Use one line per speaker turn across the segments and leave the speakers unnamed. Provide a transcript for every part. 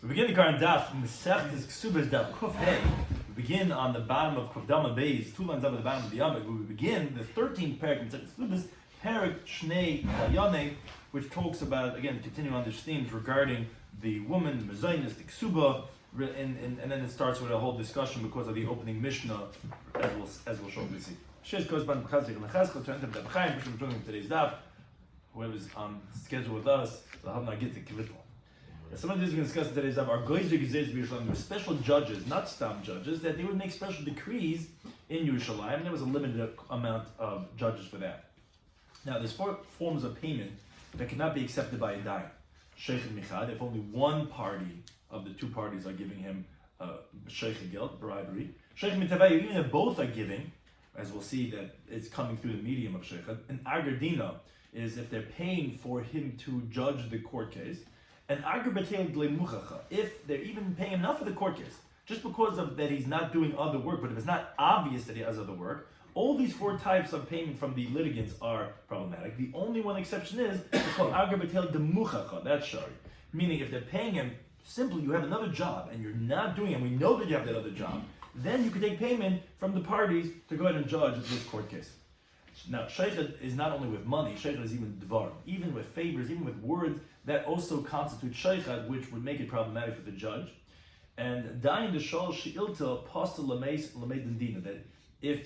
We begin the current Daf, Mesech is Kesuvos Daf Kuf Hey. We begin on the bottom of Kuf Dama Beis, 2 lines up at the bottom of the Yomik, where we begin the 13th parak in Mesech Kesuvos, Parak Shnei Yonei, which talks about, again, continuing on these themes regarding the woman, the Mezainis, the Ksuba, and then it starts with a whole discussion because of the opening Mishnah, as we'll shortly see. Shesh goes by Mechazek and Mechazkel, turn to the B'chaim, which we're doing today's Daf. Whoever's on schedule with us, they'll have not get the Kivitl. Some of these we're going to discuss in today's Daf are Goyzer Gezeiz B'Yerushalayim. There were special judges, not stam judges, that they would make special decrees in Yerushalayim, and there was a limited amount of judges for that. Now, there's 4 forms of payment that cannot be accepted by a dayan. Sheikh and Michad, if only one party of the 2 parties are giving him sheikh guilt, bribery. Sheikh Mitavayu, even if both are giving, as we'll see that it's coming through the medium of sheikh. An agardina is if they're paying for him to judge the court case. And if they're even paying enough for the court case, just because of that he's not doing other work, but if it's not obvious that he has other work, all these 4 types of payment from the litigants are problematic. The only one exception is called agar betel demuchacha. That's shari. Meaning if they're paying him, simply you have another job and you're not doing it, and we know that you have that other job, then you can take payment from the parties to go ahead and judge this court case. Now, shaytan is not only with money, shaytan is even dvar, even with favors, even with words, that also constitute shaytan, which would make it problematic for the judge. And dayin the shal she'ilta pasta lameis lamedindina, that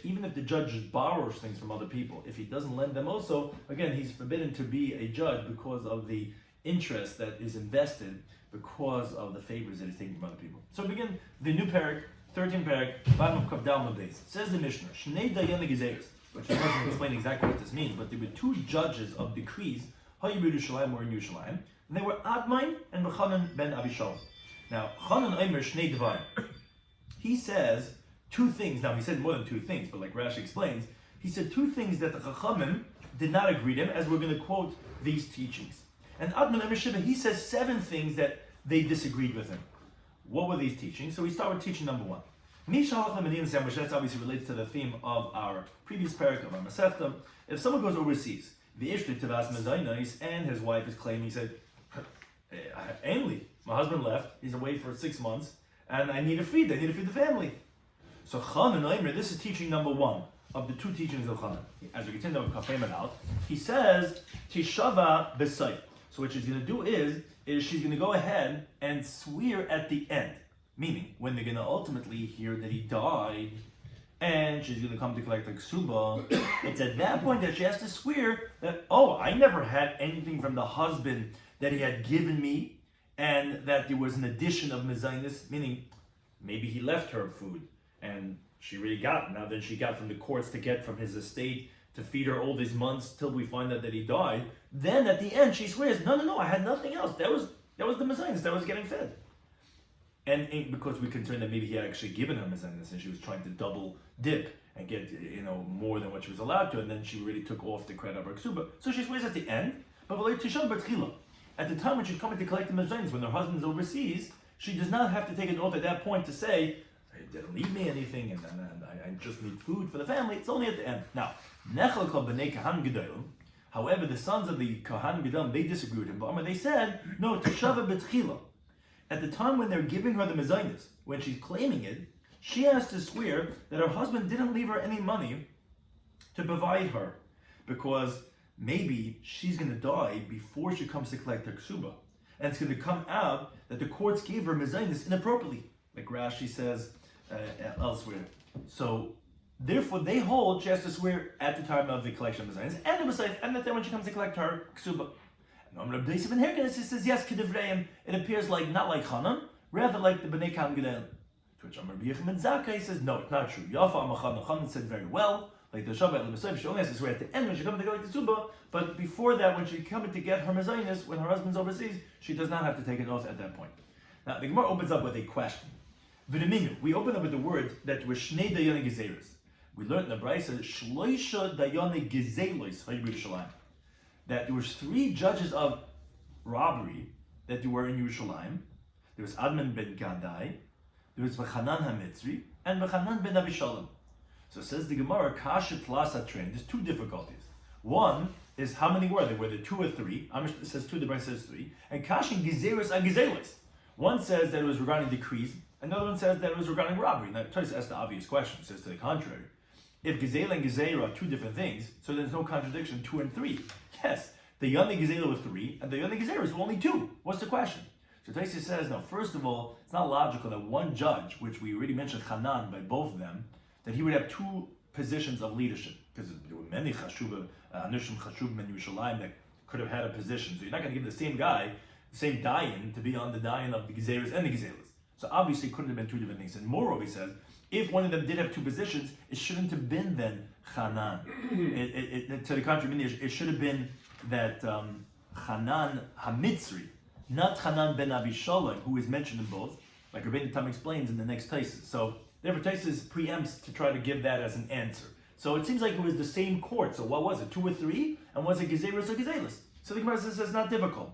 even if the judge just borrows things from other people, if he doesn't lend them also, again, he's forbidden to be a judge because of the interest that is invested because of the favors that he's taking from other people. So we begin the new parak, 13th parak, bottom of Kaf Dalma Beis. Says the Mishnah, Shnei Dayan Gezeiros, which doesn't explain exactly what this means, but there were 2 judges of decrees, Hayu Yerushalayim or in Yerushalayim, and they were Admai and Chanan ben Abishal. Now, Chanan Omer Shnei Dvarim. He says 2 things. Now, he said more than 2 things, but like Rashi explains, he said 2 things that the Chachamim did not agree to him, as we're going to quote these teachings. And Admai Omer Shiva, he says 7 things that they disagreed with him. What were these teachings? So we start with teaching number 1. Which that's obviously relates to the theme of our previous parak of our Masechta. If someone goes overseas, the Ishli Tavas Mezainis, and his wife is claiming, he said, Ainley, my husband left, he's away for 6 months, and I need to feed the family. So Chan and Omer, this is teaching number 1 of the 2 teachings of Chan. As we continue with Kafayman out, he says, Tishava Besai. So what she's going to do is she's going to go ahead and swear at the end. Meaning, when they're going to ultimately hear that he died, and she's going to come to collect the ksuba, it's at that point that she has to swear that, I never had anything from the husband that he had given me, and that there was an addition of mezainis, meaning maybe he left her food, and she really got, now then she got from the courts to get from his estate to feed her all these months till we find out that he died. Then at the end she swears, no, I had nothing else. That was the mezainis that was getting fed. And because we're concerned that maybe he had actually given her mezainis and she was trying to double dip and get more than what she was allowed to, and then she really took off the credit of her ksuba. So she swears at the end, but at the time when she's coming to collect the mezainis, when her husband's overseas, she does not have to take an oath at that point to say, "He didn't leave me anything, and I just need food for the family." It's only at the end. Now, however, the sons of the Kohan Gedolim, they disagreed with him. But they said, no, Teshava B'tchila. At the time when they're giving her the mezainis, when she's claiming it, she has to swear that her husband didn't leave her any money to provide her, because maybe she's going to die before she comes to collect her ksuba, and it's going to come out that the courts gave her mezainis inappropriately, like Rashi says elsewhere. So therefore, they hold she has to swear at the time of the collection of mezainis, and that then when she comes to collect her ksuba. And Rabbi Shloimy Schwartzberg says yes, kedivreim. It appears like not like Chanan, rather like the Bnei Kan Gedolim. To which Rabbi Yochanan Zakkai says no, it's not true. Yafa Amachan Chanan said very well, like the Shabbat and the she only has to swear at the end when she comes to collect the suba, but before that, when she comes to get her mezainis, when her husband's overseas, she does not have to take an oath at that point. Now the Gemara opens up with a question. V'deminu, we open up with the word that we're Shnei Dayan Gezeiros. We learned in the Brayso Shloisha Dayan Gezeiros Hayu Yerushalayim, that there was 3 judges of robbery that there were in Yerushalayim. There was Adman ben Gadai, there was V'chanan HaMitzri, and V'chanan ben Abishalom. So it says the Gemara, Kasha Tlasa train. There's 2 difficulties. One is how many were there? Were there 2 or 3? Amish says 2, the Brayso says 3. And Kasha Gezeiros and Gezeiros. One says that it was regarding decrees, another one says that it was regarding robbery. Now, tries to ask the obvious question. It says to the contrary. If Gezela and Gezerah are two different things, so there's no contradiction, 2 and 3. Yes, the Yoni Gezela was 3, and the Yoni Gezerah is only 2. What's the question? So Taisa says, no, first of all, it's not logical that one judge, which we already mentioned Hanan by both of them, that he would have 2 positions of leadership. Because there were many Anushim Chashubim in Yerushalayim that could have had a position. So you're not going to give the same guy, the same dayan, to be on the dayan of the Gezeras and the Gezelas. So obviously it couldn't have been 2 different things. And moreover, he says, if one of them did have 2 positions, it shouldn't have been then Hanan. To the contrary, it should have been that Hanan HaMitzri, not Hanan ben Avishalom, who is mentioned in both, like Rabbeinu Tam explains in the next Taisus. So therefore Taisus preempts to try to give that as an answer. So it seems like it was the same court. So what was it, 2 or 3? And was it Gezeras or Gezelas? So the Gemara says it's not difficult.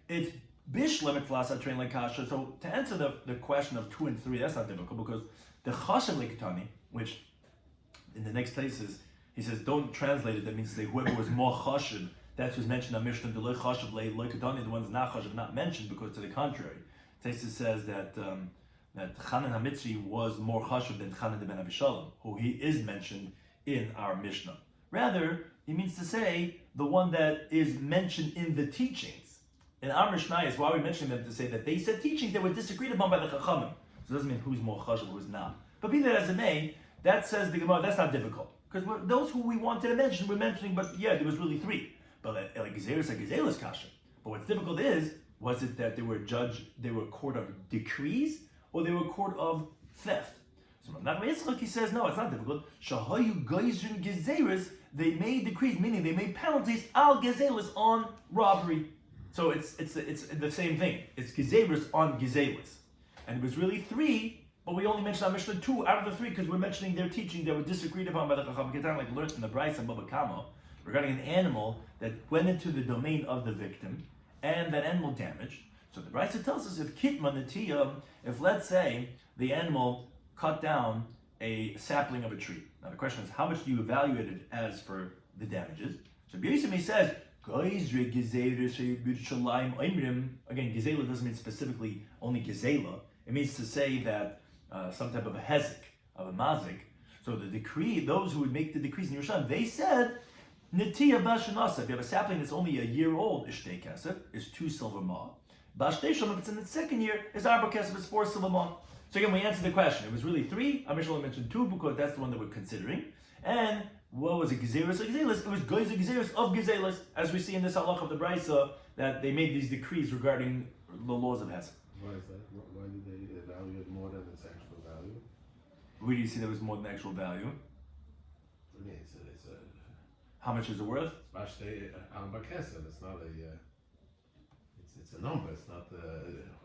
It's Bishlam et Flasa train like Kasha. So to answer the question of 2 and 3, that's not difficult because the Chashav Lekatani, which in the next Taisus, he says don't translate it, that means to say whoever was more Chashav, that's what's mentioned in Mishnah, the Chashav Lekatani, the ones not Chashav, not mentioned because to the contrary. Taisus says that Hanan HaMitzri was more Chashav than Hanan ben Avishalom, who he is mentioned in our Mishnah. Rather, he means to say the one that is mentioned in the teachings. In our Mishnah is why we mentioned them to say that they said teachings that were disagreed upon by the Chachamim. So it doesn't mean who's more Chashav, who's not. But be that as it may, that says the Gemara, that's not difficult. Because those who we wanted to mention, we're mentioning, but yeah, there was really 3. But like Gezeras and Gezelas Kasha. But what's difficult was it that they were a court of decrees, or they were a court of theft? So Rabbi Yitzchak, he says, no, it's not difficult. Shahayu Geizrin Gezeras, they made decrees, meaning they made penalties al Gezelas on robbery. So it's the same thing. It's Gezeras on Gezelas. And it was really 3, but we only mentioned on Mishnah 2 out of the 3 because we're mentioning their teaching that were disagreed upon by the Chacham Ketan, like learned in the Bryce and Baba Kama, regarding an animal that went into the domain of the victim and that animal damaged. So the Bryce tells us if Kitma Natiyah, if let's say the animal cut down a sapling of a tree. Now the question is, how much do you evaluate it as for the damages? So B'Yisimi says, again, Gezela doesn't mean specifically only Gezela. It means to say that some type of a hezek, of a mazik. So the decree, those who would make the decrees in Yerushalayim, they said, Netiya Bashanasa, if you have a sapling that's only a year old, Ishtei Kesef, is 2 silver ma. Bashtei Shalom, if it's in the 2nd year, is Arba Kesef, is 4 silver ma. So again, we answered the question. It was really 3. Amishal mentioned 2 because that's the one that we're considering. And what was it, Gezeras or Gezelas? It was Gezeras of Gezelas, as we see in this halach of the Brisa, that they made these decrees regarding the laws of Hesed.
Why is that? Why did they value it more than its actual value?
Where do you see there was more than actual value?
I mean,
How much is it worth?
It's not a. It's a number. It's not.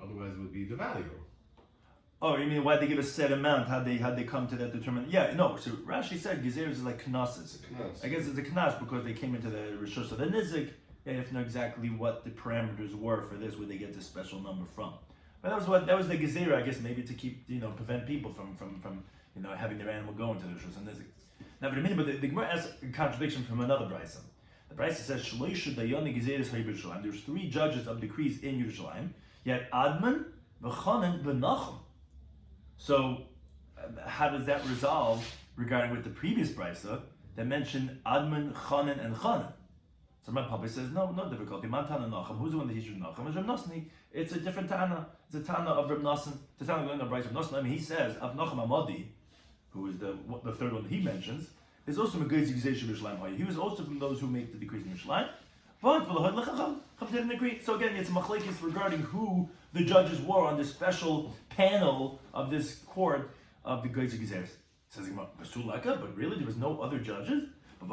Otherwise, it would be the value.
Oh, you mean why they give a set amount? How'd they come to that determination? Yeah, no. So Rashi said Gezeras is like knesses. I guess it's a knas because they came into the rishus of the nizik. They have to know exactly what the parameters were for this, where they get this special number from. But that was the gezerah, I guess, maybe to keep prevent people from having their animal go into the rishus and nizik. Now, but the Gemara has a contradiction from another brisa. The brisa says Shloisha dayani gezeras haYerushalayim. There's 3 judges of decrees in Yerushalayim. Yet Adman, v'Chanan, v'Nachum. So, how does that resolve regarding with the previous brisa that mentioned Adman, Chanan, and Chanan? So my Papa says, no difficulty. Man Tana Nachum. Who's the one that teaches Nachum? It's Reb Nosni. It's a different Tana. It's a Tana of Reb Nosson. It's a Tana of Reb Nosson. I mean, he says, Av Nachum Amadi, who is the 3rd one that he mentions, is also Megayz Yizei Yerushalayim. He was also from those who make the decrees in Yerushalayim. But V'lohad L'Chacham didn't agree. So again, it's a machlekes regarding who the judges were on this special panel of this court of the Geiz Yizei. Says but really there was no other judges. He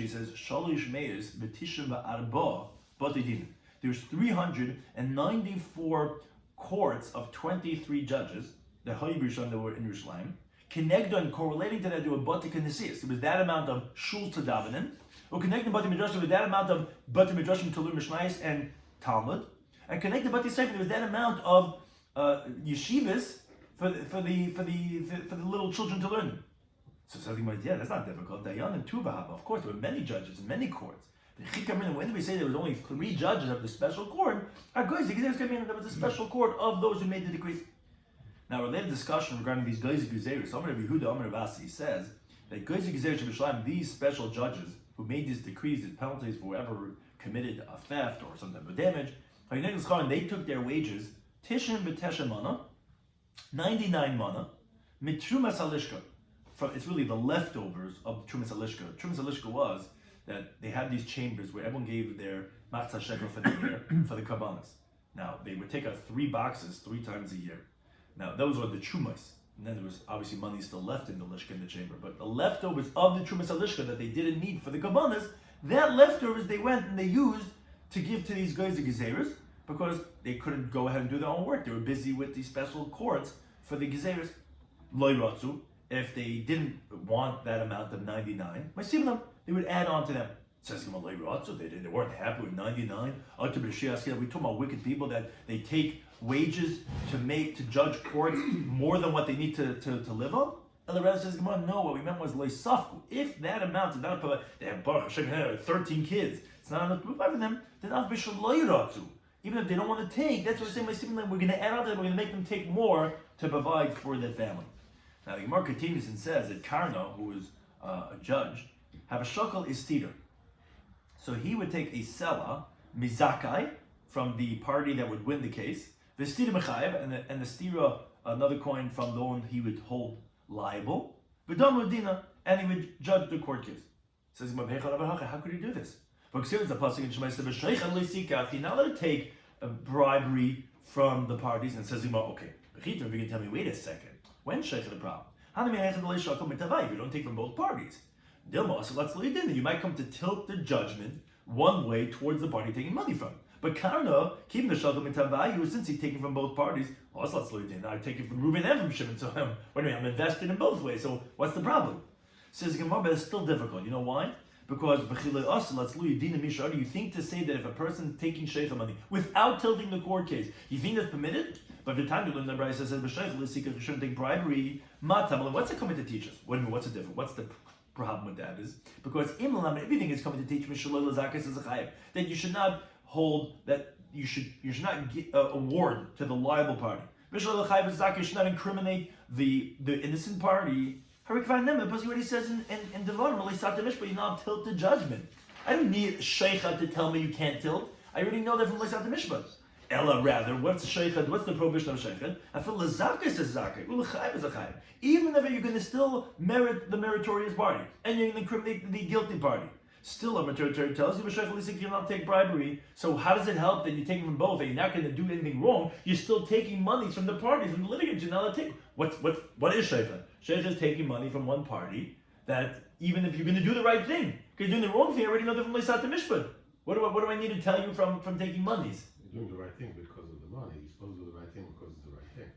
says Shalish Meis B'Tishim V'Arba Batidin. There's 394 courts of 23 judges that were in Yerushalayim. Connected correlating to that, there were Batik and Nesias. There was that amount of Shul to Davenin. Or connected Batik Midrashim with that amount of Batik Midrashim to learn Mishnayos and Talmud. And connected Batik Sefer, there was that amount of yeshivas for the little children to learn. So something like, yeah, that's not difficult. Dayan and Tuvahab, of course, there were many judges in many courts. When we say there was only 3 judges of the special court, there was a special court of those who made the decrees. Now, a related discussion regarding these Geizik Gezeirus, Amar Rabbi Yehuda, Amar Rav Asi says that Geizik Gezeirus B'Shalayim, these special judges who made these decrees, these penalties for whoever committed a theft or some type of damage, they took their wages, Tishin B'Tesha Mana, 99 Mana, Mitrumas Halishka. It's really the leftovers of Trumas Halishka. Trumas Halishka was that they had these chambers where everyone gave their Matzah Shekel for the year, for the Kabbanas. Now, they would take out 3 boxes 3 times a year. Now, those were the Trumas. And then there was obviously money still left in the Lishka in the chamber. But the leftovers of the Trumas Halishka that they didn't need for the Kabbanas, that leftovers they went and they used to give to these guys the Gezeirus because they couldn't go ahead and do their own work. They were busy with these special courts for the Gezeirus. Loi Ratzu, if they didn't want that amount of 99, they would add on to them. Says they weren't happy with 99. We're talking about wicked people that they take wages to judge courts more than what they need to live on. And the Rebbe says, no, what we meant was leisafku. If that amount is not they have Baruch Hashem 13 kids, it's not enough to provide for them. Then even if they don't want to take, that's what we're saying. We're going to add on to them. We're going to make them take more to provide for their family. Now the Gemara continues and says that Karna, who is a judge, have a shakal istira. So he would take a sela, mizakai, from the party that would win the case, the stira mechayev, and the stira, another coin from the one he would hold liable, v'dam udina, and he would judge the court case. Says how could he do this? Because the pasuk in Shema says, "You're not allowed to take a bribery from the parties." And says, "Okay, you can tell me, wait a second, when's sheikh the problem? You don't take from both parties. You might come to tilt the judgment one way towards the party taking money from. But Karna, keeping the shakal mitavayu, since he's taking from both parties, I'm taking from Reuben and from Shimon, so I'm invested in both ways. So what's the problem? Says Gemara, but it's still difficult. You know why? Because you think to say that if a person is taking sheikha money without tilting the court case, you think that's permitted? But the time you learn the Brayso says you shouldn't take bribery. What's it coming to teach us? What's the difference? What's the problem with that? Is because everything is coming to teach that you should not hold that you should not award to the liable party. You should not incriminate the innocent party. Because what he says in Devarim, but you not tilt the judgment. I don't need Sheicha to tell me you can't tilt. I already know that from Leisat Mishpat. Ella, rather, what's Sheicha? What's the prohibition of Sheicha? I feel Lazaka says Zakah. Ulachayv is a chayv. Even if you're going to still merit the meritorious party and you're going to incriminate the guilty party, still a meritorious tells you you not take bribery. So how does it help that you're taking from both and you're not going to do anything wrong? You're still taking money from the parties, from the litigants. You're not take. What is Sheicha? Sheicha is taking money from one party that even if you're going to do the right thing, because you're doing the wrong thing, I already know that from Leisat Mishpat. What do I need to tell you from taking monies?
You're doing the right thing because of the money. You're supposed to do the right thing because it's the right thing.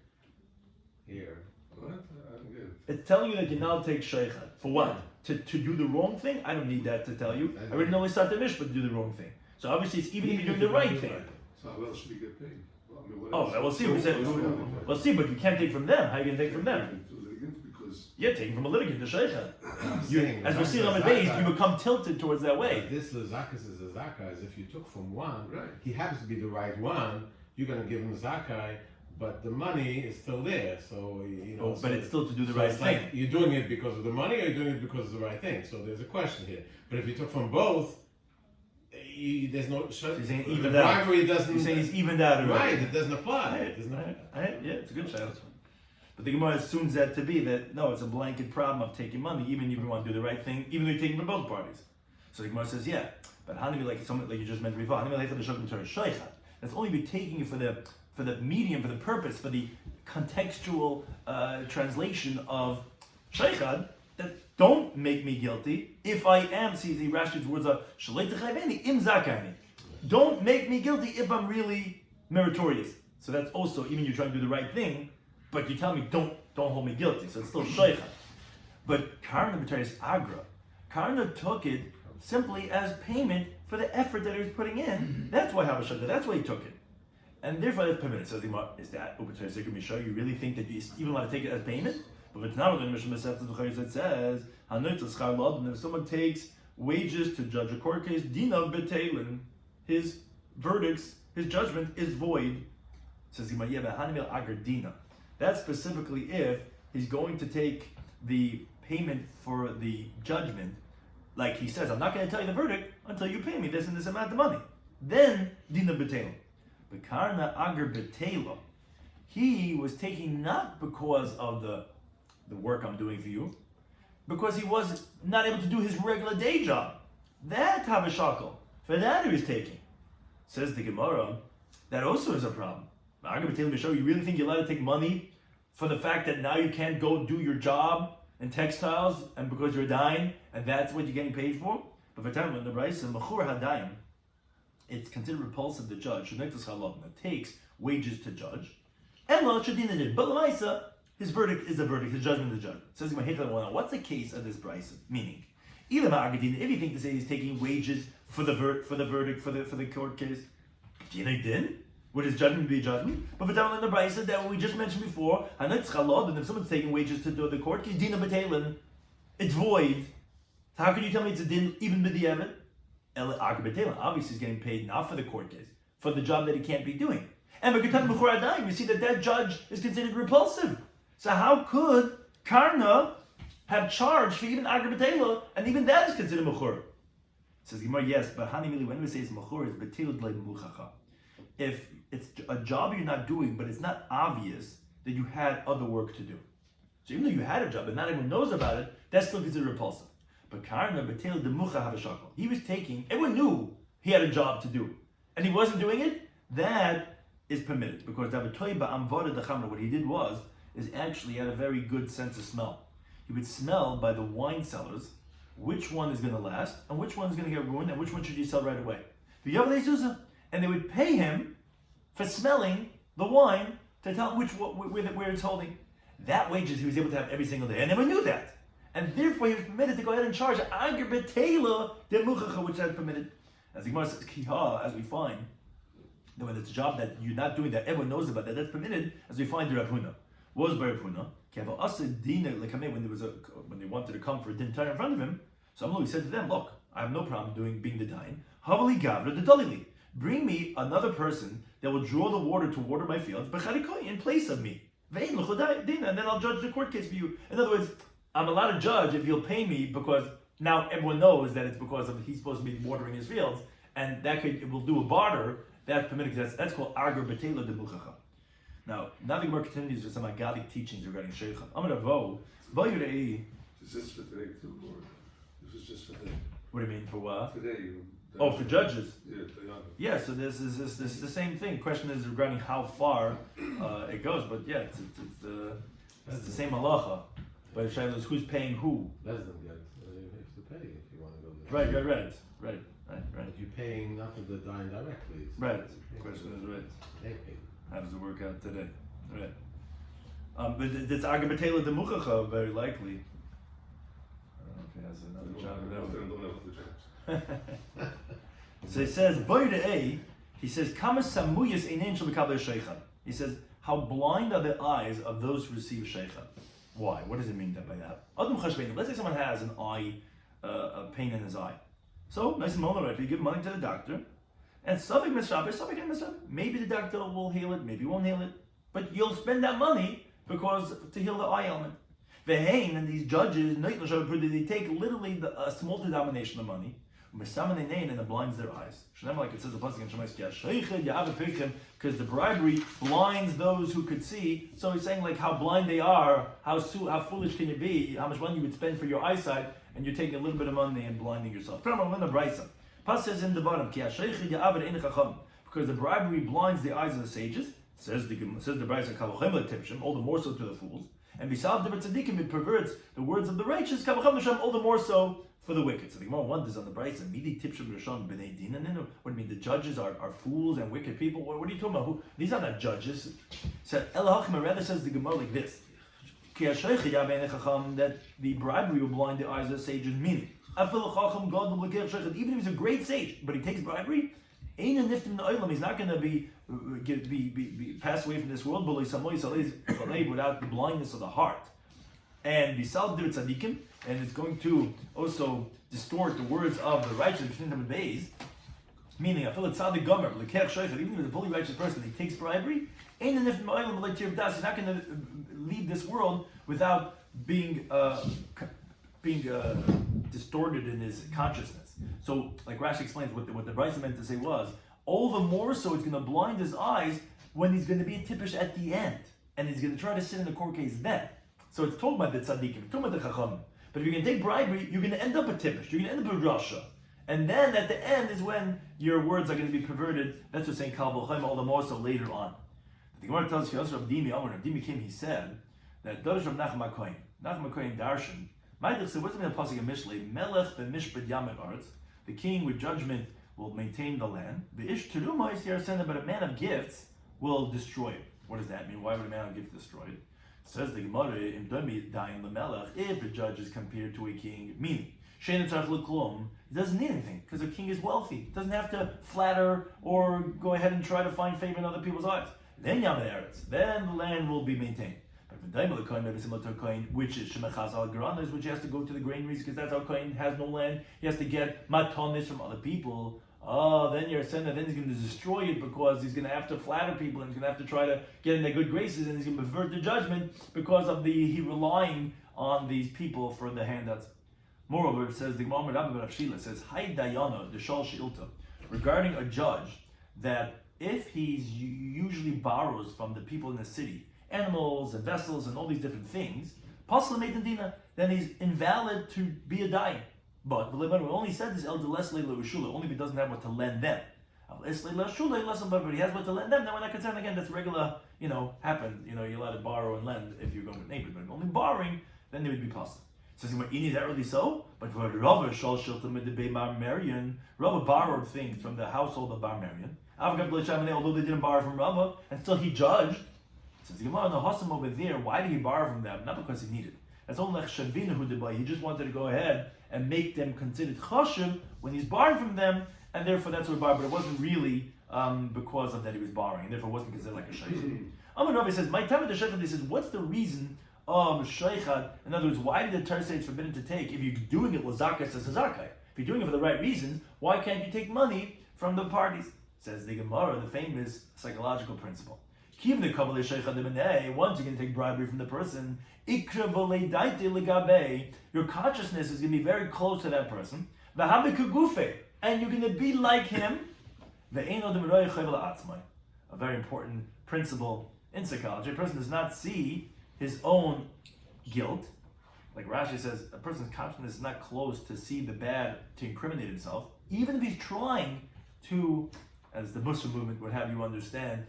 Here, what? I'm good.
It's telling you that you now take Sheicha. For what? To do the wrong thing? I don't need that to tell you. I already know Leisat Mishpat to do the wrong thing. So obviously it's even if you're doing the right thing.
So how else should he get paid?
We'll see. We'll see, but you can't take from them. How are you going to take from them? You're taking from a litigant to Sheicha. As we see on the base, you become tilted towards that way.
This Zakas is a Zakai, as if you took from one, right. He happens to be the right one, you're going to give him Zakai, but the money is still there. So,
but it's still to do the right thing.
Like you're doing it because of the money or you're doing it because of the right thing. So there's a question here. But if you took from both, there's no
even
bribery doesn't.
You're saying he's evened out already.
Right, it doesn't apply.
Yeah, it's a good shout. But the Gemara assumes that to be that no, it's a blanket problem of taking money, even if you want to do the right thing, even though you're taking from both parties. So the Gemara says, yeah, but how do you like you just mentioned before? That's only be taking it for the medium, for the purpose, for the contextual translation of sheichad. That don't make me guilty if I am. See the Rashi's words are shalei techayveni im zakani. Don't make me guilty if I'm really meritorious. So that's also even you're trying to do the right thing. But you tell me don't hold me guilty, so it's still sheicha. But Karna B'Taris Agra, Karna took it simply as payment for the effort that he was putting in. That's why Habashaka, that's why he took it. And therefore that's permitted. So is that B'Taris Agra Misha? You really think that you even want to take it as payment? But it's not what the Mishnah Masechet it says, if someone takes wages to judge a court case, dina betelin, his verdicts, his judgment is void. Says Dina. That's specifically if he's going to take the payment for the judgment, like he says, I'm not going to tell you the verdict until you pay me this and this amount of money. Then dina betela. Bekarna agar betela. He was taking not because of the work I'm doing for you, because he was not able to do his regular day job. That habashakal. For that he was taking. Says the Gemara, that also is a problem. You really think you're allowed to take money for the fact that now you can't go do your job in textiles and because you're dying and that's what you're getting paid for? But for time in the Brisa, mechur hadayim, it's considered repulsive to judge. It takes wages to judge. And lo shadina did. But l'maisa, his verdict is a verdict, his judgment is a judgment. Says what's the case of this Brisa? Meaning, if you think to say he's taking wages for the verdict for the court case, Dina din, would his judgment be a judgment? But for down in the Brisa that we just mentioned before, and if someone's taking wages to do the court case, Dina betelin, it's void. So how can you tell me it's a din even with the evid? Obviously he's getting paid not for the court case, for the job that he can't be doing. And we see that judge is considered repulsive. So how could Karna have charged for even Agar Betela, and even that is considered Mechur? Says Gemara, yes, but Hanimili, when we say it's Mechur, it's Betelud Le Muchacha. If it's a job you're not doing, but it's not obvious that you had other work to do. So even though you had a job, but not everyone knows about it, that's still considered repulsive. But Karna Betelud Le Mucha Habashakal. He was taking, everyone knew he had a job to do, and he wasn't doing it, that is permitted. Because what he did is actually had a very good sense of smell. He would smell by the wine sellers which one is going to last and which one is going to get ruined and which one should you sell right away. And they would pay him for smelling the wine to tell him where it's holding. That wages he was able to have every single day, and everyone knew that. And therefore he was permitted to go ahead and charge Agar Betela de Muchacha, which is permitted. As the Gemara says, Kiha, as we find, that when it's a job that you're not doing that everyone knows about, that's permitted, as we find the Rav Huna. Was by Rav Huna, when they wanted to come for a din in front of him, so he said to them, look, I have no problem being the dain. Havali gavra the dalili. Bring me another person that will draw the water to water my fields, in place of me. And then I'll judge the court case for you. In other words, I'm allowed to judge if you'll pay me because now everyone knows that it's because of he's supposed to be watering his fields, and it will do a barter. That's permitted. That's called Agar Betela de Muchacha. Now the Gemara continues with some Agadic teachings regarding Shaytan. I'm going to vote.
Is this for today too, or this is just for today?
What do you mean for what?
Today.
For judges.
Yeah,
so this is the same thing. Question is regarding how far it goes, but yeah, it's the same halacha. But the shaila is who's paying who.
Less than that, you have to pay if you want to go there.
Right.
But you're paying not to the dine directly.
Right. Question is right.
They pay.
How does it work out today? Right. But it's Agar Betela de Muchacha, very likely. I don't know if he has another job or whatever. So he says, he says, Kamas Samuyas Einin Shel Mekabel Shaytan. He says, how blind are the eyes of those who receive Shaytan? Why? What does it mean by that? Let's say someone has an eye, a pain in his eye. So, nice and right, you give money to the doctor, and maybe the doctor will heal it, maybe he won't heal it, but you'll spend that money to heal the eye ailment. And these judges, they take literally a small denomination of money, and it blinds their eyes. Like it says the pasuk in because the bribery blinds those who could see. So he's saying like how blind they are, how foolish can you be, how much money you would spend for your eyesight, and you're taking a little bit of money and blinding yourself. Pas says in the bottom, because the bribery blinds the eyes of the sages. Says the Brisa, all the more so to the fools. And besides the tzaddikim, it perverts the words of the righteous, all the more so for the wicked. So the Gemara wonders on the Brisa, midi tipshim rishon b'nei din. What do you mean? The judges are fools and wicked people? What are you talking about? These are not judges. So Elahachim rather says the Gemara like this: that the bribery will blind the eyes of the sages. Meaning, even if he's a great sage, but he takes bribery, he's not going to be passed away from this world without the blindness of the heart. and Bisal Dir Tzadikim, and it's going to also distort the words of the righteous, meaning, I feel it's Tzadik Gomer, even with a fully righteous person, he takes bribery, he's not going to lead this world without being distorted in his consciousness. So, like Rashi explains, what the Brisa meant to say was, all the more so it's going to blind his eyes when he's going to be a tippish at the end, and he's going to try to sit in the court case then. So it's told by the tzaddikim, it's told by the chachamim. But if you're going to take bribery, you're going to end up a tippish, you're going to end up a rasha. And then at the end is when your words are going to be perverted. That's what's saying Kal V'Chaim, all the more so later on. The Gemara tells us, Rabbi Dimi came, he said, that Dosh Rav Nachman HaKohen, Nachman HaKohen Darshan, Maidich said, what's the meaning of the pasuk in Mishlei? Melech b'mishpat yamet arz, the king with judgment will maintain the land. The ish teruma is here saying, but a man of gifts will destroy it. What does that mean? Why would a man of gifts destroy it? Says the Gemara, Im Domi Dain L'Melech, if the judge is compared to a king, meaning, Shein Tzarech L'Klum, he doesn't need anything, because the king is wealthy. He doesn't have to flatter or go ahead and try to find favor in other people's eyes. Then Yamin Eretz, then the land will be maintained. But the Daim L'Kohen, maybe similar to a Kohen, which is Shemechaz Al Garanas, which he has to go to the granaries, because that's how Kohen has no land. He has to get matonis from other people. Oh, then you're saying that then he's going to destroy it because he's going to have to flatter people and he's going to have to try to get in their good graces and he's going to pervert the judgment because of he relying on these people for the handouts. Moreover, it says the Gemara Rabbi Shloimy says, "Hay dayana the shal sheilta," regarding a judge that if he usually borrows from the people in the city, animals and vessels and all these different things, then he's invalid to be a dayan. But we only said this only if he doesn't have what to lend them. But he has what to lend them, then we're not concerned again. That's regular, happen. You're allowed to borrow and lend if you're going with neighbors. But if only borrowing, then they would be possible. So is that really so? But for Rabbi Rabbi borrowed things from the household of Bar Marion. Although they didn't borrow from Rabbi, and still he judged. Says the Gemara, the Hossam over there, why did he borrow from them? Not because he needed. That's only like Shavina who did buy. He just wanted to go ahead and make them considered chashuv when he's borrowing from them, and therefore that's what he borrowed. But it wasn't really because of that he was borrowing, and therefore it wasn't considered like a shaytan. Amar Rabbi says, my time of the shaytan, he says, what's the reason of shaychat? In other words, why did the Torah say it's forbidden to take? If you're doing it l'zakas as a zakai, if you're doing it for the right reasons, why can't you take money from the parties? Says the Gemara, the famous psychological principle. Once you're going to take bribery from the person, your consciousness is going to be very close to that person, and you're going to be like him. A very important principle in psychology. A person does not see his own guilt. Like Rashi says, a person's consciousness is not close to see the bad, to incriminate himself, even if he's trying to, as the Muslim movement would have you understand,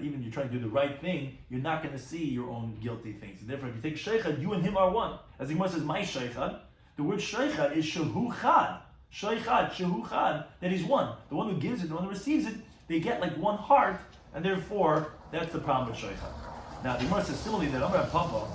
even you're trying to do the right thing, you're not going to see your own guilty things. And therefore, if you take shaychad, you and him are one. As the Gemara says, my shaychad, the word shaychad is shehu chad. Shaychad, shehu chad, that he's one. The one who gives it, the one who receives it, they get like one heart, and therefore, that's the problem with shaychad. Now, the Gemara says similarly that Amar Papa,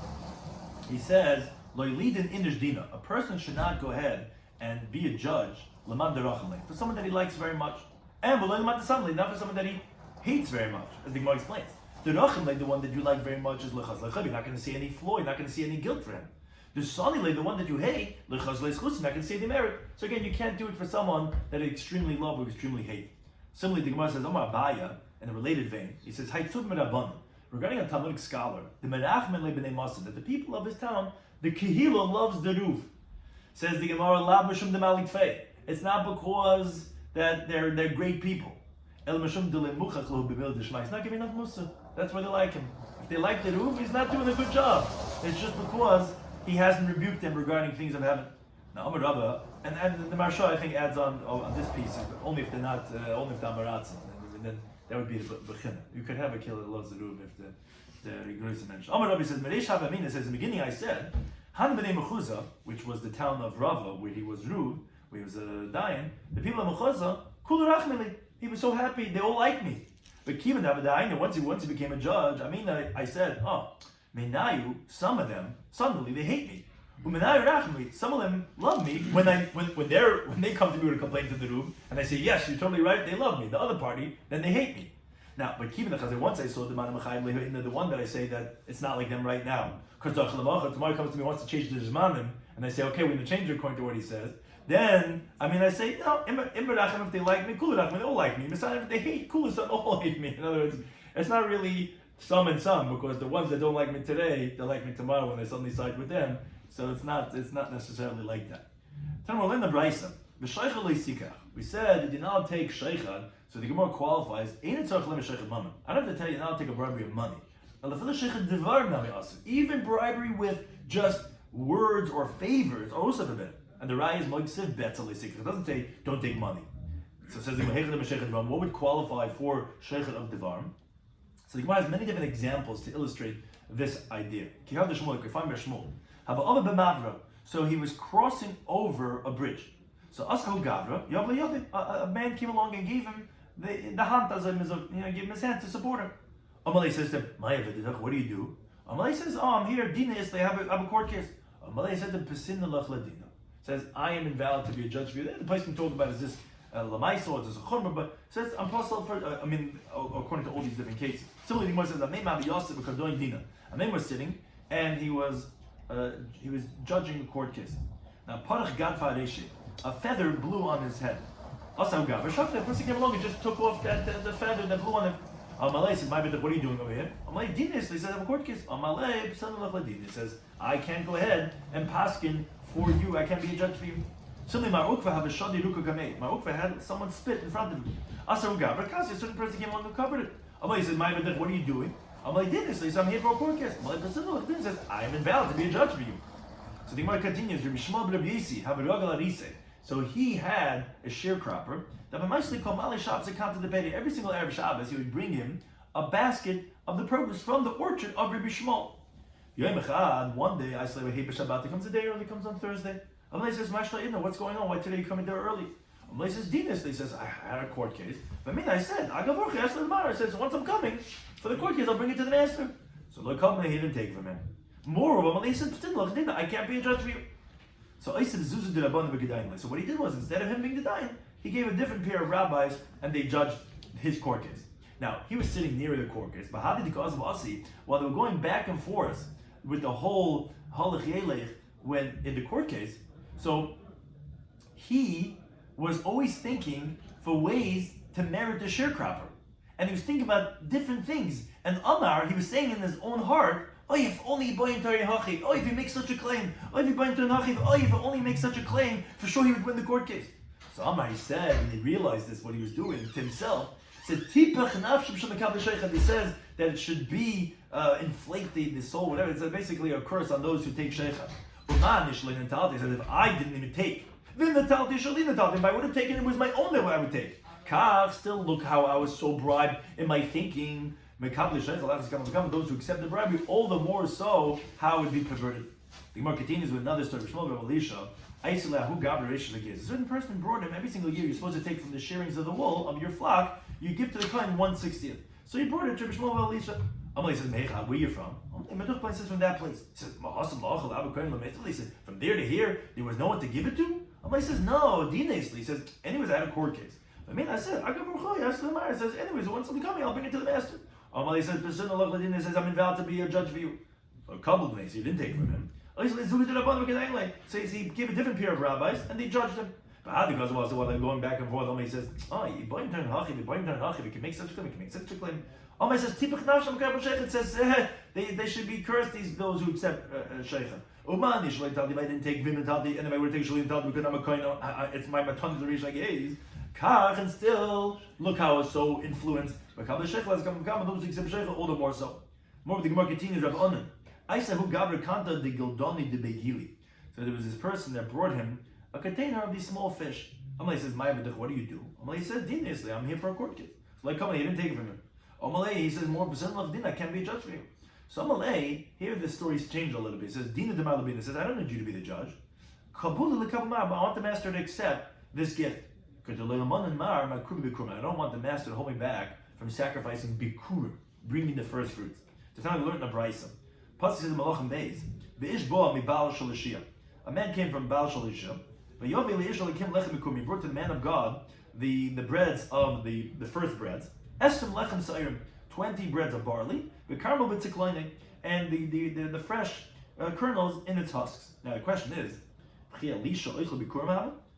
he says, lo yilidin inish dina. A person should not go ahead and be a judge, lamad derachamle, for someone that he likes very much, and not for someone that he hates very much, as the Gemara explains. The Rachim, like the one that you like very much, is Lechaz Lechab. You're not going to see any flaw, you're not going to see any guilt for him. The Sani, like the one that you hate, Lechaz Lechus, you're not going to see any merit. So again, you can't do it for someone that you extremely love or extremely hate. Similarly, the Gemara says, Omar Abaya, in a related vein, he says, Haitzud Merabban, regarding a Talmudic scholar, the Menachmen Lebnei Masad, that the people of his town, the Kehila loves the roof. Says the Gemara, Lab Mishum de Malik Fei. It's not because that they're great people. He's not giving enough musa. That's why they like him. If they like the roof, he's not doing a good job. It's just because he hasn't rebuked them regarding things of heaven. Now, Amar Rabba, and the Marsha I think adds on this piece, only if they're not, only if they're Amaratzim, and then that would be the Bechina. You could have a killer that loves the roof if the Ignorisa mentioned. Amar Rabba says, Meresh Havamin, says, in the beginning I said, Han b'nei Mechuzah, which was the town of Rava, where he was Ruv, where he was a Dayan, the people of Mechuzah, Kul Rachmeli. He was so happy, they all liked me. But Kivan Davadayin, once he became a judge, I said, Menayu, some of them, suddenly they hate me. Umenayu Rachmeli, some of them love me when they come to me with a complaint to the room, and I say, yes, you're totally right, they love me. The other party, then they hate me. Now, but keeping the chazir, once I saw the one that I say that it's not like them right now. Because tomorrow comes to me, wants to change the zmanim, and I say, okay, we're going to change it according to what he says. Then, I say, no, if they like me, kulurachim, they all like me. If they hate kulas, they all hate me. In other words, it's not really some and some, because the ones that don't like me today, they'll like me tomorrow when I suddenly side with them. So it's not necessarily like that. We said you did not take shaychan, so the Gemara qualifies. I don't have to tell you not to take a bribery of money. Even bribery with just words or favors are also forbidden. And the Raya is moiksiv betzal. It doesn't say don't take money. So it says what would qualify for sheichet of devarim? So the Gemara has many different examples to illustrate this idea. So he was crossing over a bridge. So Asahu Gavra, a man came along and gave him the hand as gave him his hand to support him. Amalei says to him, what do you do? Amalei says, I'm here, Dinas, they have a court case. Amalei said to him, says, I am invalid to be a judge for you. The place can talk about is this Lamaiso or is this a Chumrah, but says, I'm possible for, according to all these different cases. Similarly, the Gemara says, Amem Yosef Kadoin Dina. Amem was sitting, and he was judging the court case. Now, Parach Gadfa Reshi, a feather blew on his head. Also, the person came along and just took off the feather that blew on him. Amalei says, what are you doing over here? Amalei Dinis, he says, I have a court case. Amalei, he says, I can't go ahead and paskin for you. I can't be a judge for you. Suddenly, Marukva have a shadi ruka kamei. Marukva had someone spit in front of him. Asa Gabra Kasi, a certain person came along and covered it. Amalei says, what are you doing? Amalei Dinis, he says, I'm here for a court case. Amalei says, I am invalid to be a judge for you. So the Gemara continues, Rabbi Shloimy Schwartzberg have a ragal arise. So he had a sharecropper that every single Arab Shabbos he would bring him a basket of the produce from the orchard of Rabbi Shmuel. One day I say Shabbat, he comes a day early, comes on Thursday. Amalei says, what's going on? Why today you coming there early? Amalei says, Dinas, he says, I had a court case. But I said, I says, once I'm coming for the court case, I'll bring it to the master. So he didn't take from him. Moreover, Amalei said, I can't be a judge for you. So what he did was, instead of him being the dayan, he gave a different pair of rabbis and they judged his court case. Now, he was sitting near the court case, but how did because of Asi, while they were going back and forth with the whole halach yelech when in the court case, so he was always thinking for ways to merit the sharecropper. And he was thinking about different things. And Amar, he was saying in his own heart, oh, if only oh, if he makes such a claim, oh, if he only makes such a claim, for sure he would win the court case. So Amar, he said, when he realized this, what he was doing to himself, he said, he says that it should be inflate the soul, whatever. It's basically a curse on those who take sheicha. He said, if I didn't even take, if I would have taken it was my own that I would take. Still look how I was so bribed in my thinking. Those who accept the bribery, all the more so how it would be perverted. The Gemara continues with another story. A certain person brought him every single year. You're supposed to take from the shearings of the wool of your flock. You give to the Kohen 1/60. So he brought it to Shmuel bar Elisha. Amalei says, "Where are you from?" He says, "From that place." He says, He says, "From there to here, there was no one to give it to." Amalei says, "No, Dinasli." He says, "Anyways, I had a court case." I said, "I says, anyways, once I'm coming, I'll bring it to the master." Amalei says, "He says, I'm invalid to be a judge for you." So a couple of days, he didn't take from him. So he gave a different pair of rabbis, and they judged him. But how because while they're going back and forth, he says, "Oh, you can make such a claim, you can make such a claim." Says, it says they should be cursed, those who accept Shaytan. If I didn't take Vim and Tati, and if I would take Shulim Tati, because I'm a coin, it's my matan to reach like A's. And still, look how it's so influenced. But those who accept Shaytan, all the more so. More, the Gemara continues, Rav Onan. I said, who Gabra Kanta the Gildoni de Begili. So there was this person that brought him a container of these small fish. Amalei says, what do you do? Amalei says, Dinasli, I'm here for a court case. So like, come on, he didn't take it from him. Amalei, he says, more percent of din, I can't be a judge for you. So Amalei, here the story's changed a little bit. He says, Dina de Malabina says, I don't need you to be the judge. Kabula lekabama, I want the master to accept this gift. I don't want the master to hold me back from sacrificing bikurim, bringing the first fruits. That's how we learn in the Brisa. Pasuk says in Malachim Beis, a man came from Baal Shalisha, but he brought to the man of God the breads of the first breads. Esrim lechem sa'irim, 20 breads of barley, v'karmel b'tzikloining, and the fresh kernels in its husks. Now the question is,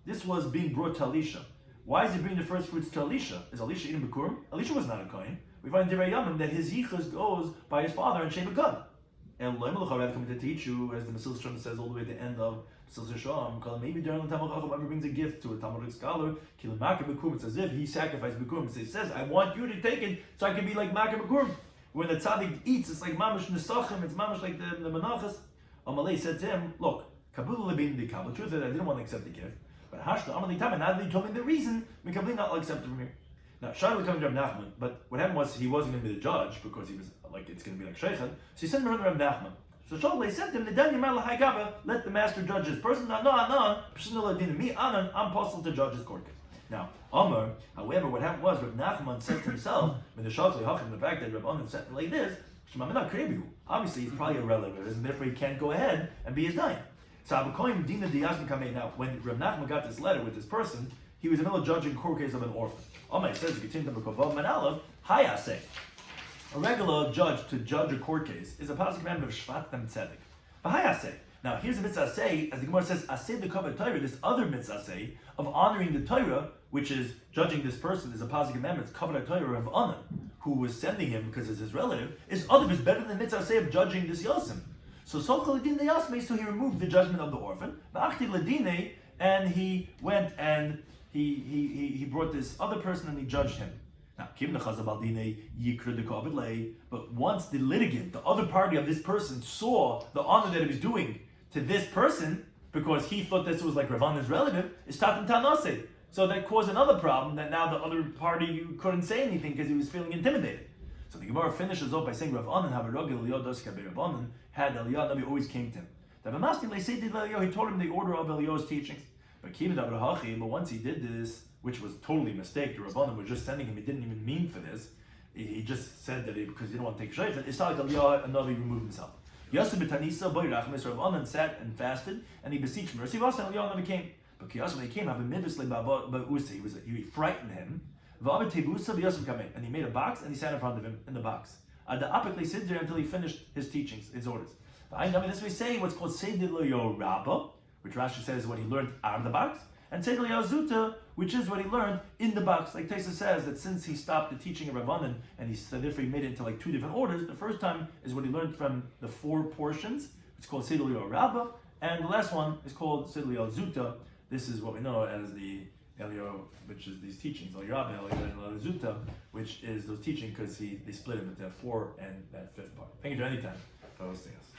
this was being brought to Elisha. Why is he bringing the first fruits to Elisha? Is Elisha eating bikurim? Elisha was not a kohen. We find in Divrei Yamim that his yichus goes by his father and Shem God. And Lo Emelech Harav coming to teach you, as the Mesil Shem says all the way at the end of Mesil Sham, maybe during the Talmud Chacham, whoever brings a gift to a Talmudic scholar, Kil Makar Bikurim, it's as if he sacrificed bikurim. So he says, I want you to take it so I can be like Makar Bikurim. When the tzaddik eats, it's like mamash nesachim, it's mamash like the menachas. Amalei said to him, look, kabul lebin the kabul. The truth is I didn't want to accept the gift. But hashta amalei tam, and now that he told me the reason, we kabul not accept it from here. Now, Shai would come to Reb Nachman, but what happened was he wasn't going to be the judge because he was like, it's going to be like Shaytan. So he sent him to Reb Nachman. So Shalei said to him, let the master judge his person. No, me, Anan, I'm possible to judge his court case. Now, Amar, however, what happened was Reb Nachman said to himself, when the Shalei Hachim, the fact that Reb Anan said like this, obviously he's probably a relative, and therefore he can't go ahead and be his dayan. So Abakoyim Dina Diyasmi Kamei. Now, when Reb Nachman got this letter with this person, he was in the middle of judging court case of an orphan. Amar says, you continue to B'Kovav Manalav, Hayaseh. A regular judge to judge a court case is a pasuk commandment of Shvat Dem Tzedek. V'Hayaseh. Now, here's a mitzvah say, as the Gemara says, Aseh the Kavod Torah, this other mitzvah say of honoring the Torah, which is judging this person, is a pasuk commandment, it's Kavod Torah of Anan, who was sending him because it's his relative, is other is better than the mitzvah say of judging this Yosim. So Sokol Ladine Yasme, so he removed the judgment of the orphan. V'Achti Ladine, and he went and he brought this other person and he judged him. Now, but once the litigant, the other party of this person, saw the honor that he was doing to this person, because he thought this was like Ravan's relative, is Tatum Tanase. So that caused another problem, that now the other party couldn't say anything because he was feeling intimidated. So the Gemara finishes off by saying Rav Anan had Eliyah Nabi always came to him. He told him the order of Eliyahu's teachings. But once he did this, which was totally a mistake, the Rabbanim was just sending him, he didn't even mean for this. He just said that because he didn't want to take Shaytan. It's not like Eliyah Navi removed himself. Yasser b'tanisa b'yirachmes, Rav Anan sat and fasted, and he beseeched mercy. Eliyah Navi came. But Kiyas, when he came, he frightened him. And he made a box and he sat in front of him in the box. Until he finished his teachings, his orders. This we say what's called Seder Lo Rabba, which Rashi says is what he learned out of the box, and Seder Lo Zuta, which is what he learned in the box. Like Taisa says that since he stopped the teaching of Ravanan and therefore he made it into like two different orders, the first time is what he learned from the four portions. It's called Seder Lo Rabba, and the last one is called Seder Lo Zuta. This is what we know as the Elio, which is these teachings, El Rabba, El Zuta, which is those teachings because they split them into 4 and that 5th part. Thank you for any time for hosting us.